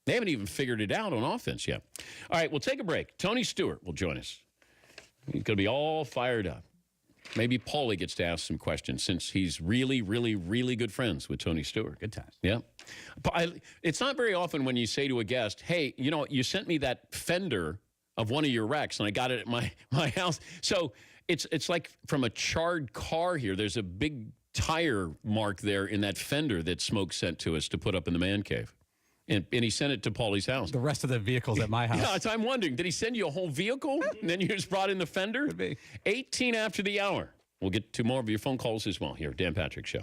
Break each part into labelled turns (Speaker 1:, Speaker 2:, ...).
Speaker 1: They haven't even figured it out on offense yet. All right, we'll take a break. Tony Stewart will join us. He's going to be all fired up. Maybe Paulie gets to ask some questions since he's really, really, really good friends with Tony Stewart.
Speaker 2: Good times.
Speaker 1: Yeah. It's not very often when you say to a guest, hey, you know, you sent me that fender of one of your wrecks, and I got it at my house. So it's like from a charred car here. There's a big tire mark there in that fender that Smoke sent to us to put up in the man cave. And he sent it to Paulie's house.
Speaker 2: The rest of the vehicle's at my house.
Speaker 1: Yeah, so I'm wondering, did he send you a whole vehicle and then you just brought in the fender?
Speaker 2: Could be.
Speaker 1: 18 after the hour. We'll get to more of your phone calls as well here. Dan Patrick Show.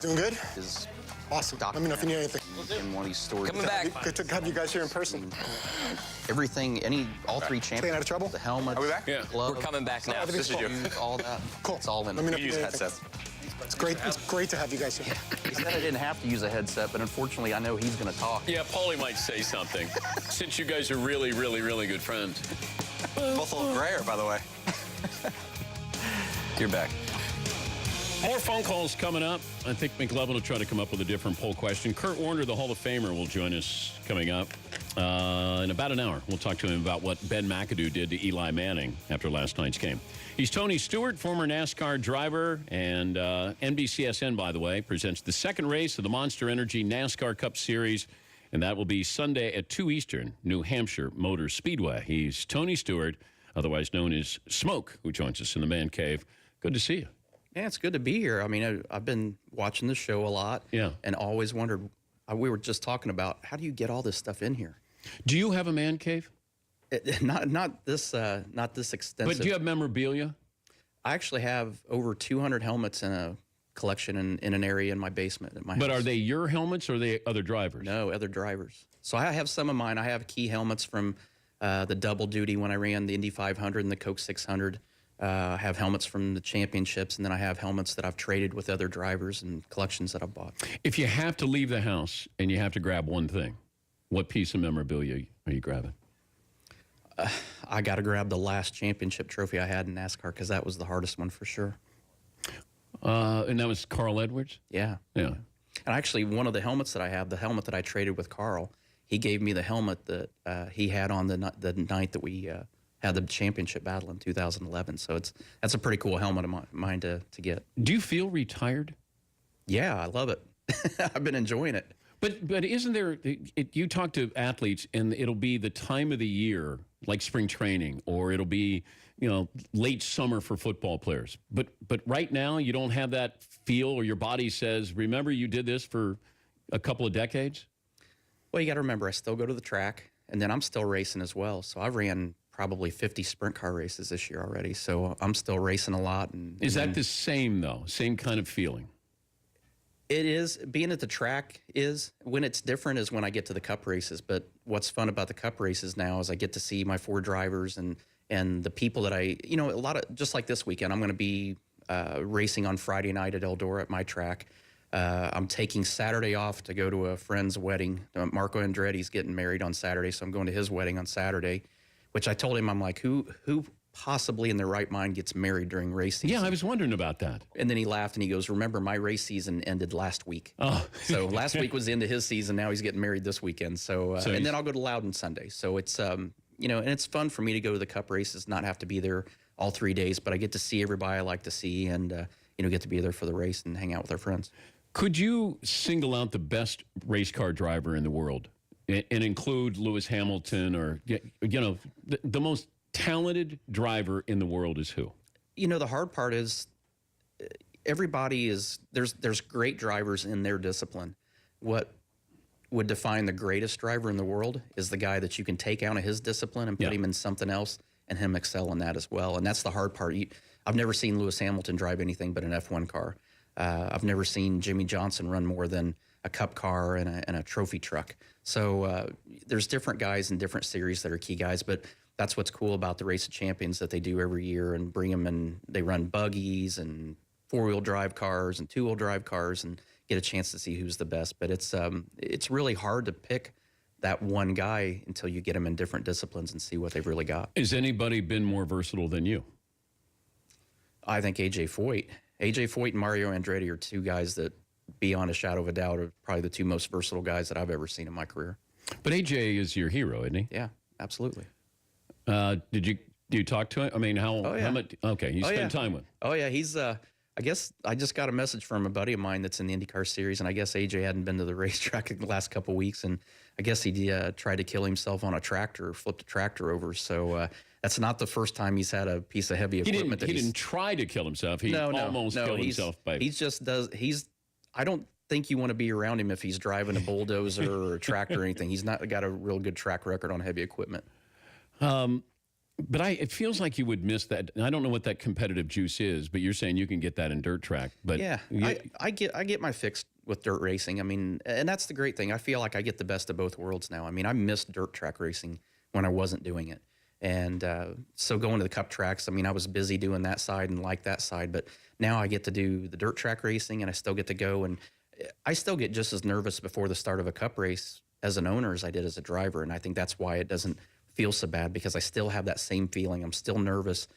Speaker 3: Doing good?
Speaker 4: Is
Speaker 3: awesome. Let me know if you need anything.
Speaker 4: in one of these stores.
Speaker 5: Coming back.
Speaker 3: Good to have you guys here in person.
Speaker 4: Everything, all three champions.
Speaker 3: Staying out of trouble?
Speaker 4: The helmet.
Speaker 5: Are we back?
Speaker 1: Yeah.
Speaker 4: Glove,
Speaker 5: We're coming back now.
Speaker 3: Everything's
Speaker 4: shoes, all that.
Speaker 3: Cool.
Speaker 4: It's all in
Speaker 3: Let me know
Speaker 4: there.
Speaker 3: if you need anything. It's great. It's great to have you guys here.
Speaker 4: He said I didn't have to use a headset, but unfortunately, I know he's going to talk.
Speaker 1: Yeah, Paulie might say something since you guys are really, really, really good friends.
Speaker 5: Both a little grayer, by the way. You're back.
Speaker 1: More phone calls coming up. I think McLovin will try to come up with a different poll question. Kurt Warner, the Hall of Famer, will join us coming up in about an hour. We'll talk to him about what Ben McAdoo did to Eli Manning after last night's game. He's Tony Stewart, former NASCAR driver, and NBCSN, by the way, presents the second race of the Monster Energy NASCAR Cup Series, and that will be Sunday at 2 Eastern, New Hampshire Motor Speedway. He's Tony Stewart, otherwise known as Smoke, who joins us in the man cave. Good to see you.
Speaker 4: Yeah, it's good to be here. I mean, I've been watching the show a lot.
Speaker 1: Yeah.
Speaker 4: And always wondered, we were just talking about, how do you get all this stuff in here?
Speaker 1: Do you have a man cave?
Speaker 4: Not this extensive.
Speaker 1: But do you have memorabilia?
Speaker 4: I actually have over 200 helmets in a collection in an area in my basement at my house.
Speaker 1: But are they your helmets or are they other drivers?
Speaker 4: No, other drivers. So I have some of mine. I have key helmets from the double duty when I ran the Indy 500 and the Coke 600. I have helmets from the championships, and then I have helmets that I've traded with other drivers and collections that I've bought.
Speaker 1: If you have to leave the house and you have to grab one thing, what piece of memorabilia are you grabbing?
Speaker 4: I got to grab the last championship trophy I had in NASCAR because that was the hardest one for sure.
Speaker 1: And that was Carl Edwards?
Speaker 4: Yeah.
Speaker 1: Yeah.
Speaker 4: And actually, one of the helmets that I have, the helmet that I traded with Carl, he gave me the helmet that he had on the night that we had the championship battle in 2011. So that's a pretty cool helmet of mine to get.
Speaker 1: Do you feel retired?
Speaker 4: Yeah, I love it. I've been enjoying it.
Speaker 1: But isn't there, you talk to athletes and it'll be the time of the year, like spring training, or it'll be, late summer for football players. But right now you don't have that feel, or your body says, remember you did this for a couple of decades?
Speaker 4: Well, you got to remember, I still go to the track, and then I'm still racing as well. So I've ran probably 50 sprint car races this year already. So I'm still racing a lot.
Speaker 1: Is that the same, though? Same kind of feeling?
Speaker 4: It is. Being at the track is. When it's different is when I get to the cup races. But what's fun about the cup races now is I get to see my four drivers and the people that a lot of, just like this weekend, I'm going to be racing on Friday night at Eldora at my track. I'm taking Saturday off to go to a friend's wedding. Marco Andretti's getting married on Saturday, so I'm going to his wedding on Saturday, which I told him, I'm like, who possibly in their right mind gets married during race season?
Speaker 1: Yeah, I was wondering about that.
Speaker 4: And then he laughed and he goes, remember, my race season ended last week.
Speaker 1: Oh.
Speaker 4: So last week was the end of his season. Now he's getting married this weekend. So and then I'll go to Loudon Sunday. So it's, and it's fun for me to go to the cup races, not have to be there all 3 days, but I get to see everybody I like to see and, get to be there for the race and hang out with our friends.
Speaker 1: Could you single out the best race car driver in the world and include Lewis Hamilton or, the most talented driver in the world is who?
Speaker 4: The hard part is everybody is, there's great drivers in their discipline. What would define the greatest driver in the world is the guy that you can take out of his discipline and put him in something else and him excel in that as well. And that's the hard part. I've never seen Lewis Hamilton drive anything but an F1 car. I've never seen Jimmy Johnson run more than a cup car and a trophy truck. So there's different guys in different series that are key guys, but that's what's cool about the Race of Champions that they do every year and bring them, and they run buggies and four-wheel drive cars and two-wheel drive cars and get a chance to see who's the best. But it's really hard to pick that one guy until you get them in different disciplines and see what they've really got.
Speaker 1: Has anybody been more versatile than you?
Speaker 4: I think A.J. Foyt. A.J. Foyt and Mario Andretti are two guys that beyond a shadow of a doubt, are probably the two most versatile guys that I've ever seen in my career.
Speaker 1: But AJ is your hero, isn't he?
Speaker 4: Yeah, absolutely.
Speaker 1: Do you talk to him? I mean, how much? Okay, you spend time with him.
Speaker 4: Oh, yeah. He's, I guess I just got a message from a buddy of mine that's in the IndyCar series, and I guess AJ hadn't been to the racetrack in the last couple of weeks, and I guess he tried to kill himself on a tractor, flipped a tractor over. So that's not the first time he's had a piece of heavy equipment.
Speaker 1: He didn't try to kill himself. He almost killed himself. I don't think you want to be around him if he's driving a bulldozer or a tractor or anything. He's not got a real good track record on heavy equipment. But it feels like you would miss that. I don't know what that competitive juice is, but you're saying you can get that in dirt track. But
Speaker 4: yeah, I get my fix with dirt racing. I mean, and that's the great thing. I feel like I get the best of both worlds now. I mean, I missed dirt track racing when I wasn't doing it. And so going to the cup tracks, I mean, I was busy doing that side and like that side. But now I get to do the dirt track racing, and I still get to go. And I still get just as nervous before the start of a cup race as an owner as I did as a driver. And I think that's why it doesn't feel so bad, because I still have that same feeling. I'm still nervous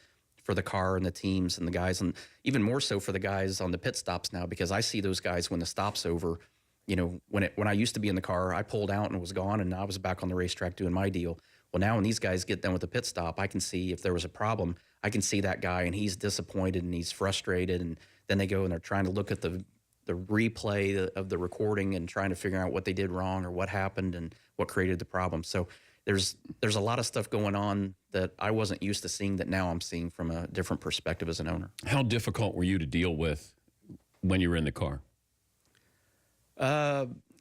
Speaker 4: for the car and the teams and the guys, and even more so for the guys on the pit stops now, because I see those guys when the stop's over. You know, when I used to be in the car, I pulled out and was gone, and I was back on the racetrack doing my deal. Well, now when these guys get done with the pit stop, I can see if there was a problem. I can see that guy, and he's disappointed and he's frustrated, and then they go and they're trying to look at the replay of the recording and trying to figure out what they did wrong or what happened and what created the problem. So there's a lot of stuff going on that I wasn't used to seeing that now I'm seeing from a different perspective as an owner.
Speaker 1: How difficult were you to deal with when you were in the car?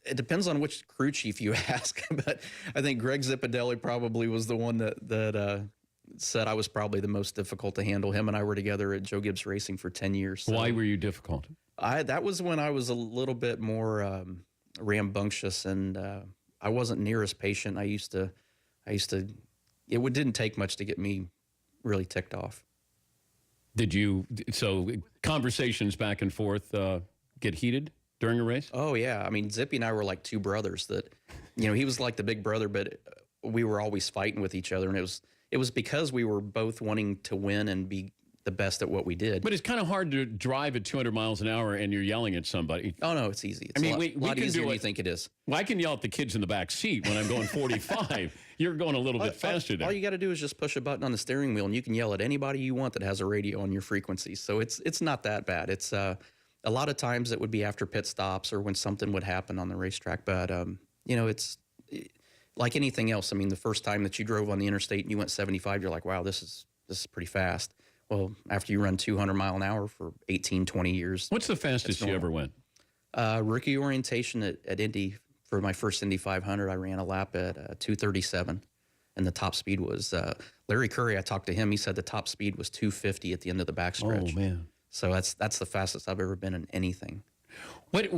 Speaker 4: It depends on which crew chief you ask, but I think Greg Zipadelli probably was the one that said I was probably the most difficult to handle. Him and I were together at Joe Gibbs Racing for 10 years. So
Speaker 1: why were you difficult?
Speaker 4: That was when I was a little bit more rambunctious, and I wasn't near as patient. It didn't take much to get me really ticked off. So conversations back and forth get heated during a race? Oh, yeah. I mean, Zippy and I were like two brothers that, you know, he was like the big brother, but we were always fighting with each other. And it was because we were both wanting to win and be the best at what we did.
Speaker 1: But it's kind of hard to drive at 200 miles an hour and you're yelling at somebody.
Speaker 4: Oh, no, it's easy. It's a lot easier than you think it is.
Speaker 1: Well, I can yell at the kids in the back seat when I'm going 45. You're going a little bit faster there.
Speaker 4: All you got to do is just push a button on the steering wheel, and you can yell at anybody you want that has a radio on your frequency. So it's not that bad. It's a lot of times it would be after pit stops or when something would happen on the racetrack. But, you know, it's like anything else. I mean, the first time that you drove on the interstate and you went 75, you're like, wow, this is pretty fast. Well, after you run 200 mile an hour for 18, 20 years.
Speaker 1: What's the fastest you ever went?
Speaker 4: Rookie orientation at Indy. For my first Indy 500, I ran a lap at 2:37, and the top speed was Larry Curry. I talked to him. He said the top speed was 250 at the end of the backstretch.
Speaker 1: Oh, man.
Speaker 4: So that's the fastest I've ever been in anything.
Speaker 1: What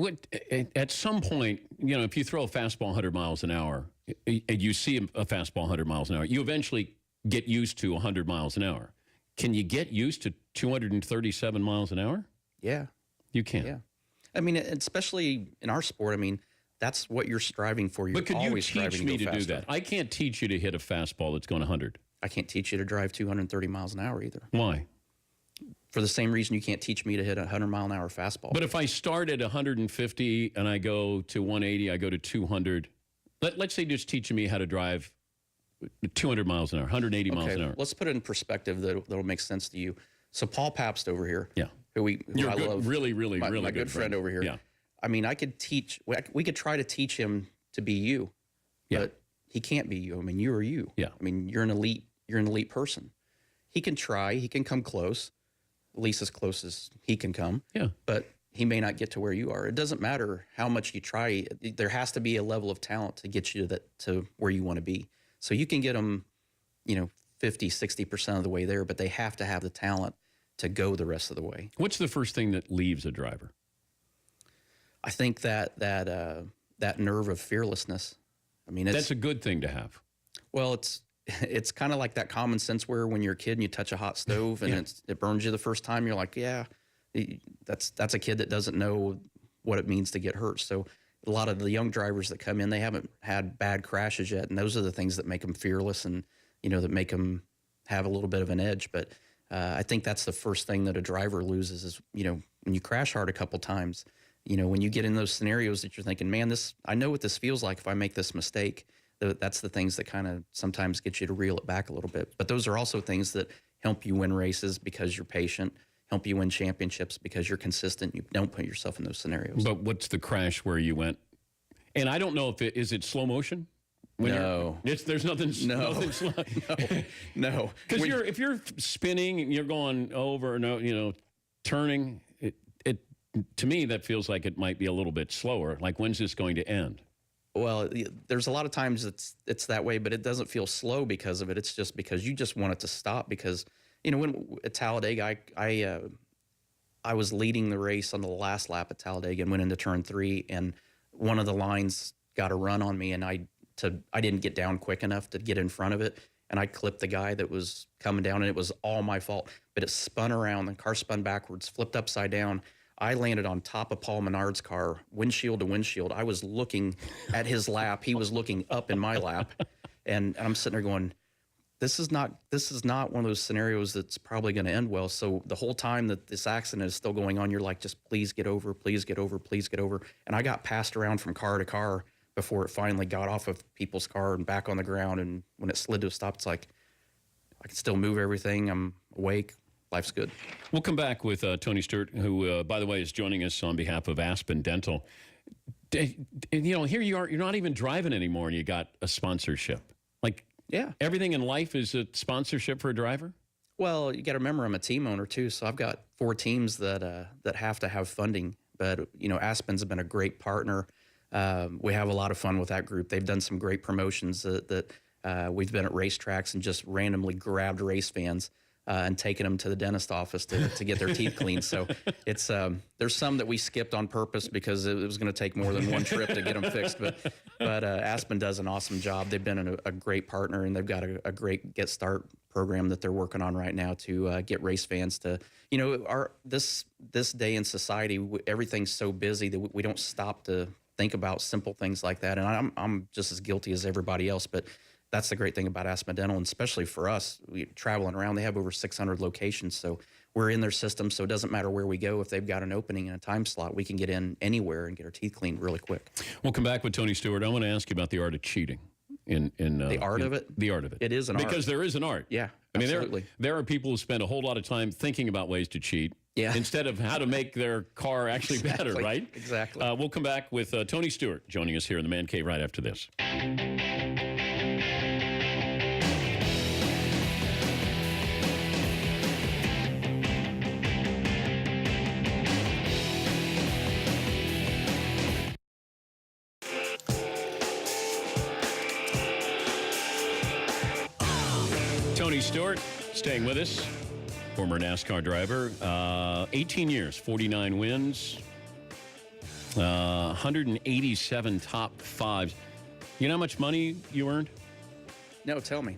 Speaker 1: at some point, you know, if you throw a fastball 100 miles an hour, and you see a fastball 100 miles an hour, you eventually get used to 100 miles an hour. Can you get used to 237 miles an hour?
Speaker 4: Yeah.
Speaker 1: You can.
Speaker 4: Yeah. I mean, especially in our sport, I mean, that's what you're striving for. You're
Speaker 1: but could
Speaker 4: always
Speaker 1: you teach me to
Speaker 4: faster.
Speaker 1: do that? I can't teach you to hit a fastball that's going 100.
Speaker 4: I can't teach you to drive 230 miles an hour either.
Speaker 1: Why?
Speaker 4: For the same reason you can't teach me to hit a 100-mile-an-hour fastball.
Speaker 1: But if I start at 150 and I go to 180, I go to 200. Let's say just teaching me how to drive 200 miles an hour, 180 miles an hour.
Speaker 4: Let's put it in perspective that'll make sense to you. So Paul Pabst over here, who
Speaker 1: You're
Speaker 4: I
Speaker 1: good,
Speaker 4: love,
Speaker 1: really
Speaker 4: my good friend over here.
Speaker 1: Yeah.
Speaker 4: I mean, we could try to teach him to be you, but he can't be you. I mean, you are you.
Speaker 1: Yeah.
Speaker 4: I mean, you're an elite person. He can try, he can come close, at least as close as he can come.
Speaker 1: Yeah.
Speaker 4: But he may not get to where you are. It doesn't matter how much you try. There has to be a level of talent to get you to where you want to be. So you can get them, 50, 60% of the way there, but they have to have the talent to go the rest of the way.
Speaker 1: What's the first thing that leaves a driver?
Speaker 4: I think that nerve of fearlessness. I mean,
Speaker 1: that's a good thing to have.
Speaker 4: Well, it's kind of like that common sense where when you're a kid and you touch a hot stove and it burns you the first time, you're like, yeah, that's a kid that doesn't know what it means to get hurt. So a lot of the young drivers that come in, they haven't had bad crashes yet, and those are the things that make them fearless and that make them have a little bit of an edge. But I think that's the first thing that a driver loses is when you crash hard a couple times, you know, when you get in those scenarios that you're thinking, man, I know what this feels like if I make this mistake. That's the things that kind of sometimes get you to reel it back a little bit. But those are also things that help you win races because you're patient, help you win championships because you're consistent. You don't put yourself in those scenarios.
Speaker 1: But what's the crash where you went? And I don't know if is it slow motion?
Speaker 4: No.
Speaker 1: There's nothing slow.
Speaker 4: No.
Speaker 1: Because if you're spinning and you're going over and turning, it to me that feels like it might be a little bit slower. Like when's this going to end?
Speaker 4: Well, there's a lot of times it's that way, but it doesn't feel slow because of it. It's just because you just want it to stop because, when at Talladega, I was leading the race on the last lap at Talladega and went into turn 3, and one of the lines got a run on me, and I didn't get down quick enough to get in front of it, and I clipped the guy that was coming down, and it was all my fault. But it spun around, the car spun backwards, flipped upside down. I landed on top of Paul Menard's car, windshield to windshield. I was looking at his lap. He was looking up in my lap. And I'm sitting there going, this is not one of those scenarios that's probably going to end well. So the whole time that this accident is still going on, you're like, just please get over, please get over, please get over. And I got passed around from car to car before it finally got off of people's car and back on the ground. And when it slid to a stop, it's like, I can still move everything. I'm awake. Life's good.
Speaker 1: We'll come back with Tony Stewart, who, by the way, is joining us on behalf of Aspen Dental. Here you are. You're not even driving anymore, and you got a sponsorship. Like,
Speaker 4: yeah,
Speaker 1: everything in life is a sponsorship for a driver?
Speaker 4: Well, you got to remember I'm a team owner, too, so I've got 4 teams that have to have funding. But, Aspen's been a great partner. We have a lot of fun with that group. They've done some great promotions that we've been at racetracks and just randomly grabbed race fans and taking them to the dentist office to get their teeth cleaned. So it's there's some that we skipped on purpose because it was going to take more than one trip to get them fixed. But Aspen does an awesome job. They've been a great partner, and they've got a great Get Start program that they're working on right now to get race fans to, this day in society, everything's so busy that we don't stop to think about simple things like that. And I'm just as guilty as everybody else, but that's the great thing about Aspen Dental, and especially for us, traveling around. They have over 600 locations, so we're in their system, so it doesn't matter where we go. If they've got an opening in a time slot, we can get in anywhere and get our teeth cleaned really quick.
Speaker 1: We'll come back with Tony Stewart. I want to ask you about the art of cheating.
Speaker 4: The art of it?
Speaker 1: The art of it.
Speaker 4: It is an art.
Speaker 1: Because there is an art.
Speaker 4: Yeah,
Speaker 1: I mean,
Speaker 4: absolutely.
Speaker 1: There are people who spend a whole lot of time thinking about ways to cheat.
Speaker 4: Yeah.
Speaker 1: Instead of how to make their car actually better, right?
Speaker 4: Exactly.
Speaker 1: We'll come back with Tony Stewart joining us here in the Man Cave right after this. Tony Stewart staying with us, former NASCAR driver, 18 years, 49 wins, 187 top fives. You know how much money you earned?
Speaker 4: No, tell me.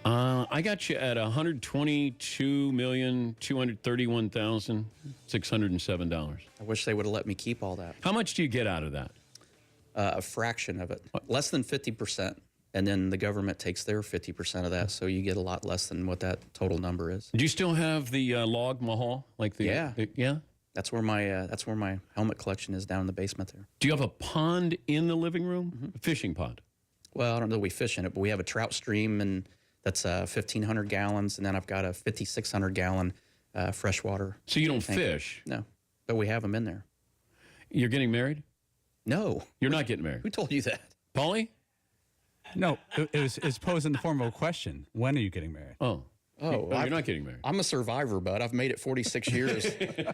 Speaker 1: I got you at $122,231,607.
Speaker 4: I wish they would have let me keep all that.
Speaker 1: How much do you get out of that?
Speaker 4: A fraction of it, less than 50%. And then the government takes their 50% of that, so you get a lot less than what that total number is.
Speaker 1: Do you still have the log mahal?
Speaker 4: Yeah.
Speaker 1: Yeah?
Speaker 4: That's where my helmet collection is, down in the basement there.
Speaker 1: Do you have a pond in the living room? Mm-hmm. A fishing pond?
Speaker 4: Well, I don't know that we fish in it, but we have a trout stream, and that's 1,500 gallons, and then I've got a 5,600-gallon freshwater.
Speaker 1: So you don't
Speaker 4: tank.
Speaker 1: fish?
Speaker 4: No, but we have them in there.
Speaker 1: You're getting married?
Speaker 4: No.
Speaker 1: You're not getting married?
Speaker 4: Who told you that?
Speaker 1: Paulie?
Speaker 2: No, it's posed in the form of a question. When are you getting married?
Speaker 1: Oh, you're not getting married.
Speaker 4: I'm a survivor, bud. I've made it 46 years.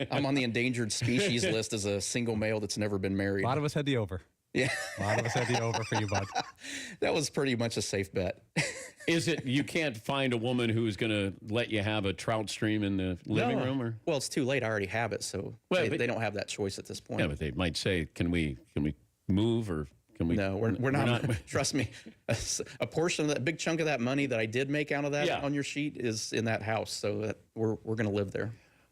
Speaker 4: I'm on the endangered species list as a single male that's never been married.
Speaker 2: A lot of us had the over.
Speaker 4: Yeah.
Speaker 2: A lot of us had the over for you, bud.
Speaker 4: That was pretty much a safe bet.
Speaker 1: Is it you can't find a woman who's going to let you have a trout stream in the living room? Or?
Speaker 4: Well, it's too late. I already have it, so they don't have that choice at this point.
Speaker 1: Yeah, but they might say, can we move or...
Speaker 4: No, we're not. Trust me, a portion of that, big chunk of that money that I did make out of that on your sheet is in that house. So that we're going to live there.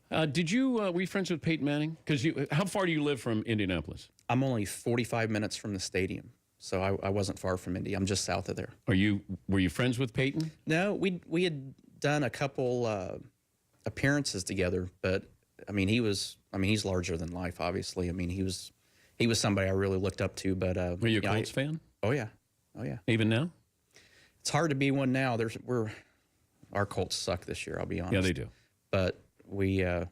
Speaker 1: Were you friends with Peyton Manning? Because how far do you live from Indianapolis?
Speaker 4: I'm only 45 minutes from the stadium, so I wasn't far from Indy. I'm just south of there.
Speaker 1: Were you friends with Peyton?
Speaker 4: No, we had done a couple appearances together, but I mean, he's larger than life, obviously. I mean, he was somebody I really looked up to. But
Speaker 1: Were you a Colts fan?
Speaker 4: Oh yeah.
Speaker 1: Even now?
Speaker 4: It's hard to be one now. Our Colts suck this year. I'll be honest.
Speaker 1: Yeah, they do.
Speaker 4: But we're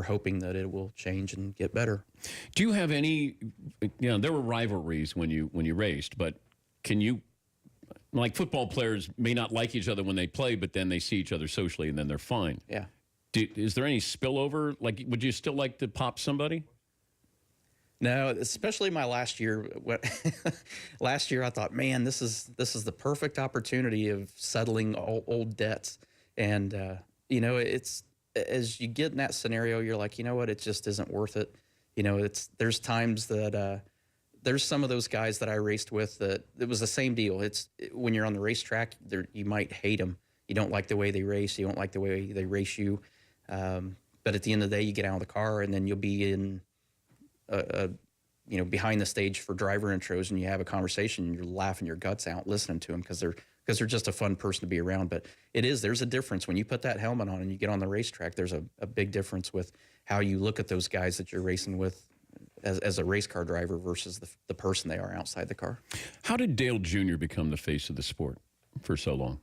Speaker 4: hoping that it will change and get better.
Speaker 1: Do you have any? There were rivalries when you raced, but can you? Like football players may not like each other when they play, but then they see each other socially and then they're fine.
Speaker 4: Yeah.
Speaker 1: Is there any spillover? Like, would you still like to pop somebody?
Speaker 4: No, especially my last year. Last year, I thought, man, this is the perfect opportunity of settling old debts. And it's as you get in that scenario, you're like, you know what, it just isn't worth it. There's times that there's some of those guys that I raced with that it was the same deal. It's when you're on the racetrack, you might hate them. You don't like the way they race. You don't like the way they race you. But at the end of the day, you get out of the car and then you'll be in behind the stage for driver intros, and you have a conversation and you're laughing your guts out listening to them because they're just a fun person to be around. But there's a difference when you put that helmet on and you get on the racetrack. There's a big difference with how you look at those guys that you're racing with as a race car driver versus the person they are outside the car.
Speaker 1: How did Dale Jr. become the face of the sport for so long?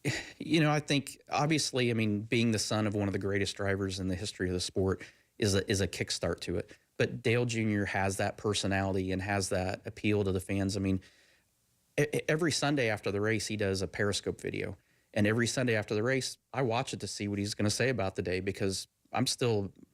Speaker 4: I think obviously, being the son of one of the greatest drivers in the history of the sport is a kickstart to it. But Dale Jr. has that personality and has that appeal to the fans. Every Sunday after the race, he does a Periscope video. And every Sunday after the race, I watch it to see what he's going to say about the day because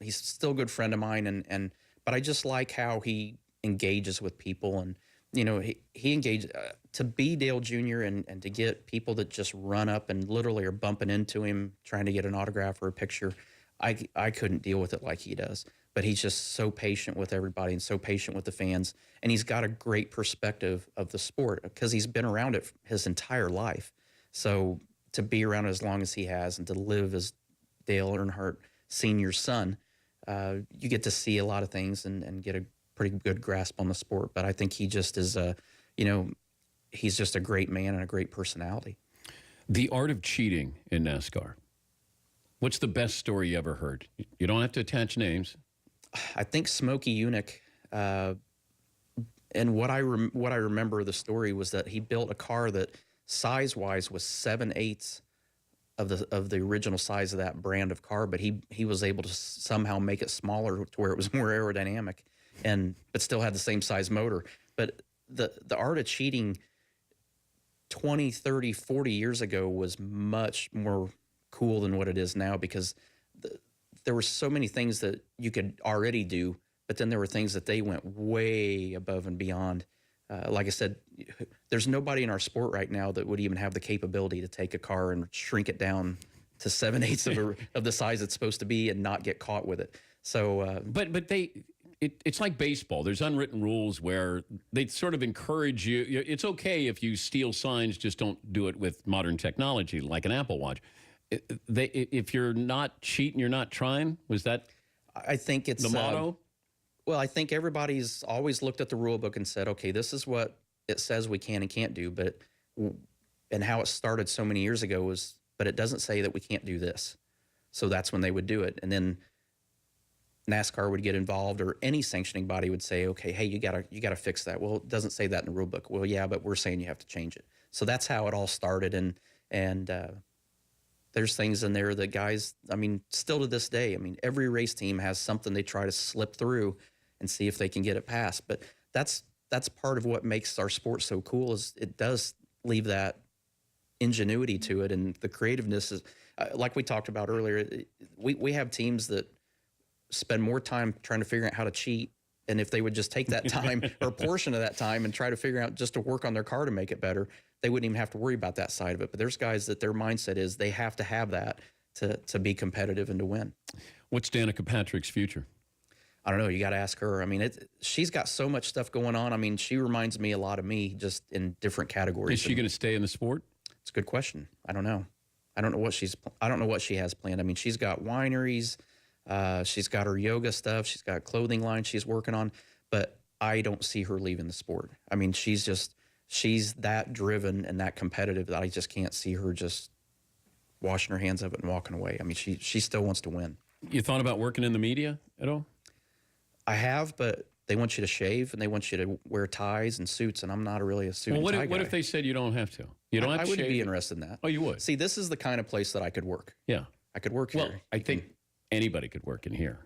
Speaker 4: he's still a good friend of mine. But I just like how he engages with people. And, he engaged to be Dale Jr. and to get people that just run up and literally are bumping into him, trying to get an autograph or a picture. I couldn't deal with it like he does. But he's just so patient with everybody and so patient with the fans. And he's got a great perspective of the sport because he's been around it his entire life. So to be around it as long as he has and to live as Dale Earnhardt Sr.'s son, you get to see a lot of things and get a pretty good grasp on the sport. But I think he just is he's just a great man and a great personality.
Speaker 1: The art of cheating in NASCAR. What's the best story you ever heard? You don't have to attach names.
Speaker 4: I think Smokey Unick, and what I remember of the story was that he built a car that size-wise was 7/8 of the original size of that brand of car, but he was able to somehow make it smaller to where it was more aerodynamic, but still had the same size motor. But the art of cheating 20, 30, 40 years ago was much more cool than what it is now because there were so many things that you could already do, but then there were things that they went way above and beyond. Like I said, there's nobody in our sport right now that would even have the capability to take a car and shrink it down to 7/8 of the size it's supposed to be and not get caught with it. So,
Speaker 1: but it's like baseball. There's unwritten rules where they sort of encourage you. It's okay if you steal signs, just don't do it with modern technology like an Apple Watch. If you're not cheating, you're not trying. Was that?
Speaker 4: I think it's
Speaker 1: the motto.
Speaker 4: Well, I think everybody's always looked at the rule book and said, okay, this is what it says we can and can't do. And how it started so many years ago was, but it doesn't say that we can't do this. So that's when they would do it. And then NASCAR would get involved, or any sanctioning body would say, okay, hey, you gotta fix that. Well, it doesn't say that in the rule book. Well, yeah, but we're saying you have to change it. So that's how it all started. And there's things in there that guys, still to this day, every race team has something they try to slip through and see if they can get it past. But that's part of what makes our sport so cool is it does leave that ingenuity to it. And the creativeness is, like we talked about earlier, we have teams that spend more time trying to figure out how to cheat. And if they would just take that time or a portion of that time and try to figure out just to work on their car to make it better, they wouldn't even have to worry about that side of it. But there's guys that their mindset is they have to have that to be competitive and to win.
Speaker 1: What's Danica Patrick's future?
Speaker 4: I don't know. You got to ask her. She's got so much stuff going on. She reminds me a lot of me, just in different categories.
Speaker 1: Is she going to stay in the sport?
Speaker 4: It's a good question. I don't know. I don't know what she has planned. She's got wineries. She's got her yoga stuff. She's got clothing line she's working on. But I don't see her leaving the sport. She's that driven and that competitive that I just can't see her just washing her hands of it and walking away. She still wants to win.
Speaker 1: You thought about working in the media at all?
Speaker 4: I have, but they want you to shave and they want you to wear ties and suits, and I'm not really a suit
Speaker 1: Well,
Speaker 4: and tie
Speaker 1: what
Speaker 4: guy.
Speaker 1: if they said you don't have to? You don't have
Speaker 4: I
Speaker 1: to
Speaker 4: wouldn't
Speaker 1: shave?
Speaker 4: be interested in that.
Speaker 1: Oh, you would?
Speaker 4: See, this is the kind of place that I could work.
Speaker 1: Yeah.
Speaker 4: I could work
Speaker 1: Well,
Speaker 4: here.
Speaker 1: I think anybody could work in here.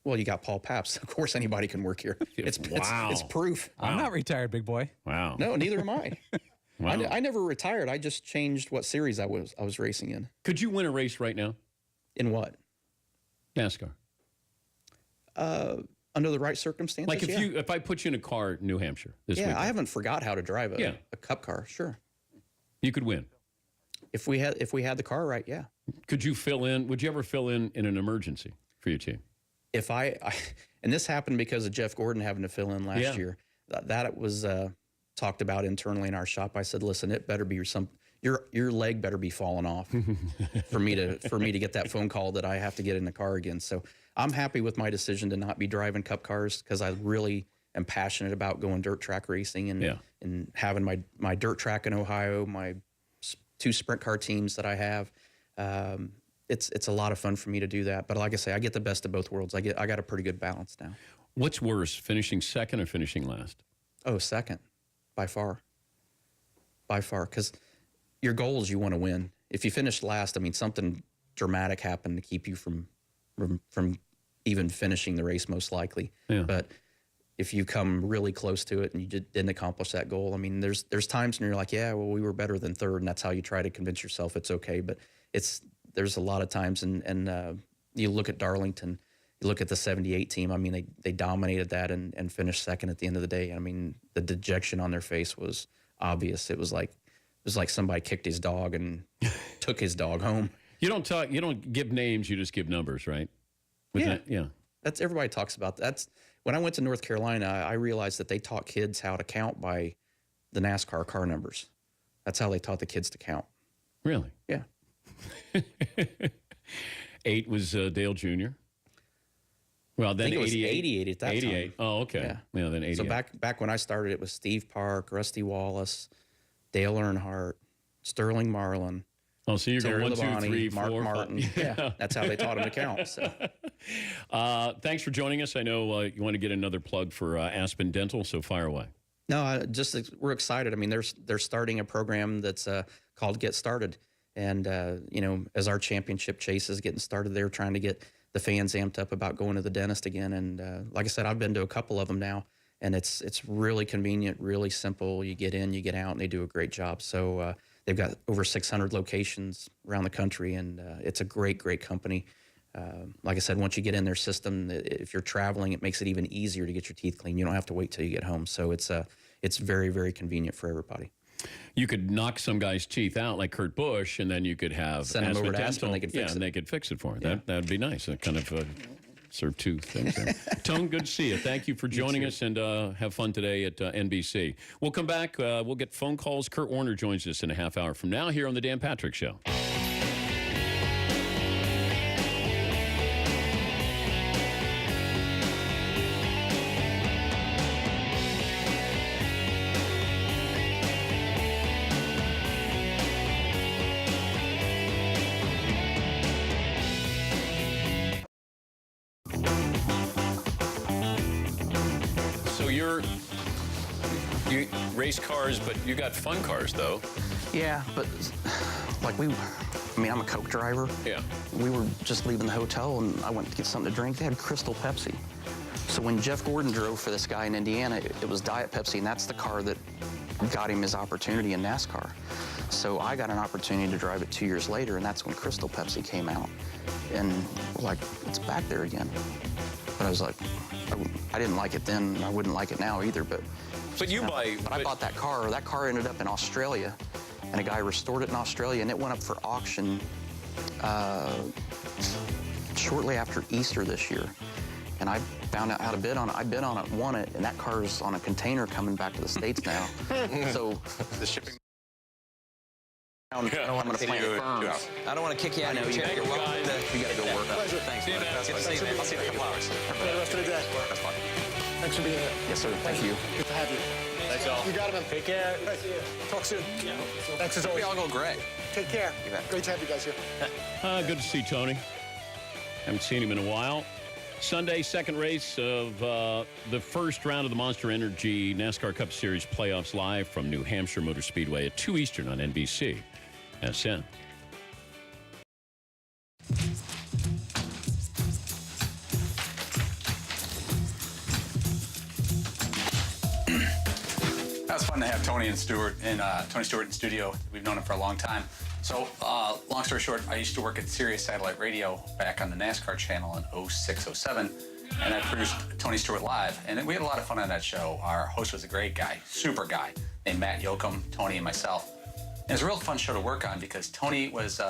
Speaker 4: Well, you got Paul Paps. Of course, anybody can work here.
Speaker 1: Wow.
Speaker 4: It's proof.
Speaker 2: I'm not retired, big boy.
Speaker 1: Wow.
Speaker 4: No, neither am I.
Speaker 1: Wow.
Speaker 4: I never retired. I just changed what series I was racing in.
Speaker 1: Could you win a race right now?
Speaker 4: In what?
Speaker 1: NASCAR.
Speaker 4: Under the right circumstances.
Speaker 1: Like if I put you in a car in New Hampshire this weekend,
Speaker 4: I haven't forgot how to drive
Speaker 1: Yeah.
Speaker 4: a cup car. Sure.
Speaker 1: you could win.
Speaker 4: If we had the car right, yeah.
Speaker 1: Could you fill in? Would you ever fill in an emergency for your team?
Speaker 4: If I and this happened because of Jeff Gordon having to fill in last
Speaker 1: Yeah.
Speaker 4: year. That was talked about internally in our shop. I said, listen, it better be your leg better be falling off for me to get that phone call that I have to get in the car again. So I'm happy with my decision to not be driving cup cars because I really am passionate about going dirt track racing and having my dirt track in Ohio, my 2 sprint car teams that I have. It's a lot of fun for me to do that. But like I say, I get the best of both worlds. I got a pretty good balance now.
Speaker 1: What's worse, finishing second or finishing last?
Speaker 4: Oh, second, by far. Because your goal is you want to win. If you finish last, I mean, something dramatic happened to keep you from even finishing the race, most likely.
Speaker 1: Yeah.
Speaker 4: But if you come really close to it and you didn't accomplish that goal, I mean, there's times when you're like, yeah, well, we were better than third, and that's how you try to convince yourself it's okay. But there's a lot of times, and you look at Darlington, you look at the 78 team. I mean, they dominated that and finished second at the end of the day. I mean, the dejection on their face was obvious. It was like somebody kicked his dog and took his dog home.
Speaker 1: You don't give names, you just give numbers, right? Yeah.
Speaker 4: That's everybody talks about that. That's when I went to North Carolina, I realized that they taught kids how to count by the NASCAR car numbers. That's how they taught the kids to count.
Speaker 1: Really?
Speaker 4: Yeah.
Speaker 1: 8 was Dale Jr. Well, then
Speaker 4: I think it was
Speaker 1: 88.
Speaker 4: 88 at that
Speaker 1: 88.
Speaker 4: time.
Speaker 1: Oh, okay. Yeah, then 88.
Speaker 4: So back when I started, it was Steve Park, Rusty Wallace, Dale Earnhardt, Sterling Marlin,
Speaker 1: Oh, so you're
Speaker 4: Terry
Speaker 1: going 1, 2,
Speaker 4: Labonte,
Speaker 1: 3,
Speaker 4: Mark
Speaker 1: 4,
Speaker 4: Martin.
Speaker 1: 5.
Speaker 4: Yeah, that's how they taught them to count. So.
Speaker 1: Thanks for joining us. I know you want to get another plug for Aspen Dental, so fire away.
Speaker 4: No, we're excited. I mean, they're starting a program that's called Get Started, and as our championship chase is getting started, they're trying to get the fans amped up about going to the dentist again. And like I said, I've been to a couple of them now, and it's really convenient, really simple. You get in, you get out, and they do a great job. So they've got over 600 locations around the country, and it's a great company. Like I said, once you get in their system, if you're traveling, it makes it even easier to get your teeth cleaned. You don't have to wait till you get home. So it's very, very convenient for everybody.
Speaker 1: You could knock some guy's teeth out like Kurt Busch, and then you could have
Speaker 4: Send them over to
Speaker 1: Dental.
Speaker 4: Aspen, they could fix it.
Speaker 1: and they could fix it for it.
Speaker 4: Yeah.
Speaker 1: That would be nice. That kind of serve 2 things there. Tone, good to see you. Thank you for joining us, and have fun today at NBC. We'll come back. We'll get phone calls. Kurt Warner joins us in a half hour from now here on The Dan Patrick Show. You race cars, but you got fun cars, though.
Speaker 4: Yeah, but like I'm a Coke driver.
Speaker 1: Yeah.
Speaker 4: We were just leaving the hotel, and I went to get something to drink. They had Crystal Pepsi. So when Jeff Gordon drove for this guy in Indiana, it was Diet Pepsi, and that's the car that got him his opportunity in NASCAR. So I got an opportunity to drive it 2 years later, and that's when Crystal Pepsi came out. And like, it's back there again. But I was like, I didn't like it then, and I wouldn't like it now either, but I bought that car. That car ended up in Australia, and a guy restored it in Australia, and it went up for auction shortly after Easter this year. And I found out how to bid on it. I bid on it, won it, and that car's on a container coming back to the States now. So
Speaker 5: The shipping.
Speaker 4: I'm going to plant firms.
Speaker 5: I don't want to kick you out of your chair. You're welcome to.
Speaker 4: You got to go work.
Speaker 5: Thanks, man. Good to see you, man. I'll see you in a couple hours.
Speaker 3: Have the rest of the day.
Speaker 5: That's fine.
Speaker 3: Thanks for being here.
Speaker 4: Yes, sir. Thank you.
Speaker 3: Good to have you.
Speaker 5: Thanks, all.
Speaker 3: You got it, man. Take care. Talk soon. Thanks as
Speaker 5: We
Speaker 3: always.
Speaker 5: all go gray.
Speaker 3: Take care.
Speaker 5: You bet.
Speaker 3: Great to have you guys here.
Speaker 1: Good to see Tony. Haven't seen him in a while. Sunday, second race of the first round of the Monster Energy NASCAR Cup Series playoffs live from New Hampshire Motor Speedway at 2 Eastern on NBC. SN.
Speaker 6: That was fun to have Tony Stewart in studio. We've known him for a long time. So, long story short, I used to work at Sirius Satellite Radio back on the NASCAR channel in 06, 07, and I produced Tony Stewart Live. And we had a lot of fun on that show. Our host was a great guy, super guy, named Matt Yoakum, Tony, and myself. And it was a real fun show to work on because Tony was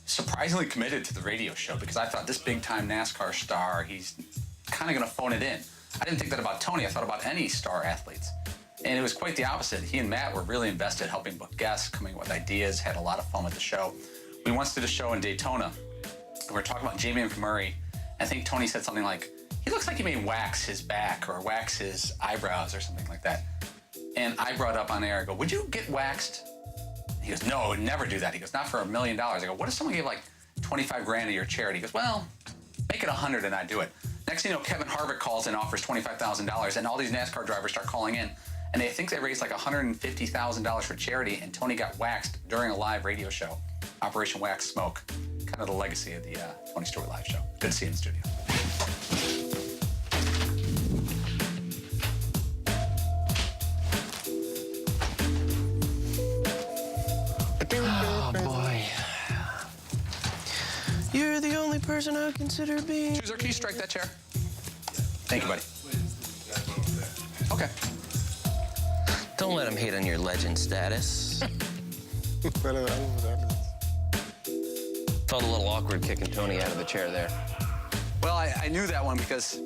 Speaker 6: surprisingly committed to the radio show because I thought this big-time NASCAR star, he's kind of going to phone it in. I didn't think that about Tony. I thought about any star athletes. And it was quite the opposite. He and Matt were really invested, helping book guests, coming up with ideas, had a lot of fun with the show. We once did a show in Daytona. We were talking about Jamie McMurray. I think Tony said something like, he looks like he may wax his back or wax his eyebrows or something like that. And I brought up on air, I go, would you get waxed? He goes, no, I would never do that. He goes, not for $1 million. I go, what if someone gave like 25 grand to your charity? He goes, well, make it 100 and I'd do it. Next thing you know, Kevin Harvick calls and offers $25,000 and all these NASCAR drivers start calling in. And they think they raised like $150,000 for charity, and Tony got waxed during a live radio show, Operation Wax Smoke. Kind of the legacy of the Tony Stewart Live show. Good to see you in the studio.
Speaker 5: Oh, boy. You're the only person I consider being...
Speaker 6: Choose our key, strike that chair. Thank you, buddy. Okay.
Speaker 5: Don't let him hate on your legend status. Felt a little awkward kicking Tony out of the chair there.
Speaker 6: Well, I knew that one because